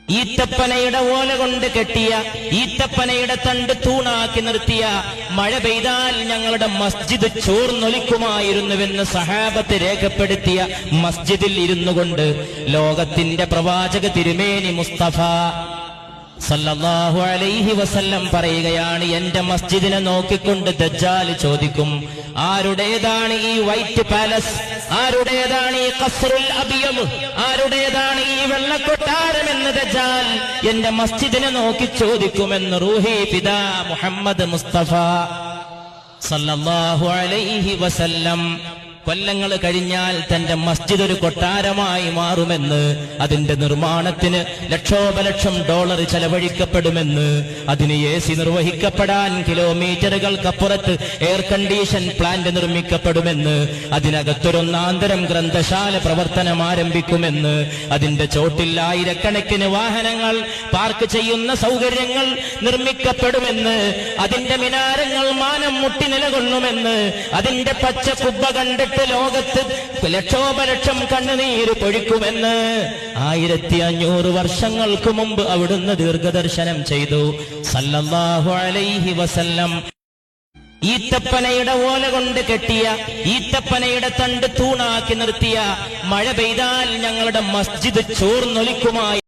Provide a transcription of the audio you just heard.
ഈത്തപ്പനയുടെ ഓല കൊണ്ട് കെട്ടിയ, ഈത്തപ്പനയുടെ തണ്ട് തൂണാക്കി നിർത്തിയ, മഴ പെയ്താൽ ഞങ്ങളുടെ മസ്ജിദ് ചോർന്നൊലിക്കുമായിരുന്നുവെന്ന് സഹാബത്ത് രേഖപ്പെടുത്തിയ മസ്ജിദിൽ ഇരുന്നു കൊണ്ട് ലോകത്തിന്റെ പ്രവാചക തിരുമേനി മുസ്തഫ സല്ലല്ലാഹു അലൈഹി വസല്ലം പറയുകയാണ്, എന്റെ മസ്ജിദിനെ നോക്കിക്കൊണ്ട് ദജ്ജാൽ ചോദിക്കും, ആരുടേതാണ് ഈ വൈറ്റ് പാലസ്, ആരുടേതാണ് ഈ ഖസ്റുൽ അബിയത്, ആരുടേതാണ് ഈ വെള്ളക്കൊട്ടാരം എന്ന് ദജ്ജാൽ എന്റെ മസ്ജിദിനെ നോക്കി ചോദിക്കുമെന്ന് റൂഹി ഫിദാ മുഹമ്മദ് മുസ്തഫ സല്ലല്ലാഹു അലൈഹി വസല്ലം. കൊല്ലങ്ങൾ കഴിഞ്ഞാൽ തന്റെ മസ്ജിദ് ഒരു കൊട്ടാരമായി മാറുമെന്ന്, അതിന്റെ നിർമ്മാണത്തിന് ലക്ഷോപലക്ഷം ഡോളർ ചെലവഴിക്കപ്പെടുമെന്ന്, അതിന് AC നിർവഹിക്കപ്പെടാൻ കിലോമീറ്ററുകൾക്കപ്പുറത്ത് എയർ കണ്ടീഷൻ പ്ലാന്റ് നിർമ്മിക്കപ്പെടുമെന്ന്, അതിനകത്തൊരൊന്നാന്തരം ഗ്രന്ഥശാല പ്രവർത്തനം ആരംഭിക്കുമെന്ന്, അതിന്റെ ചോട്ടിൽ ആയിരക്കണക്കിന് വാഹനങ്ങൾ പാർക്ക് ചെയ്യുന്ന സൗകര്യങ്ങൾ നിർമ്മിക്കപ്പെടുമെന്ന്, അതിന്റെ മിനാരങ്ങൾ മാനം മുട്ടി നിലകൊള്ളുമെന്ന്, അതിന്റെ പച്ച കുബ്ബ കണ്ടിട്ട് ലോകത്ത് ലക്ഷോപലക്ഷം കണ്ണുനീര് പൊഴിക്കുമെന്ന് 1500 വർഷങ്ങൾക്ക് മുമ്പ് അവിടുന്ന് ദീർഘദർശനം ചെയ്തു സല്ലല്ലാഹു അലൈഹി വസല്ലം. ഈത്തപ്പനയുടെ ഓല കൊണ്ട് കെട്ടിയ, ഈത്തപ്പനയുടെ തണ്ട് തൂണാക്കി നിർത്തിയ, മഴ പെയ്താൽ ഞങ്ങളുടെ മസ്ജിദ് ചോർന്നൊലിക്കുമായി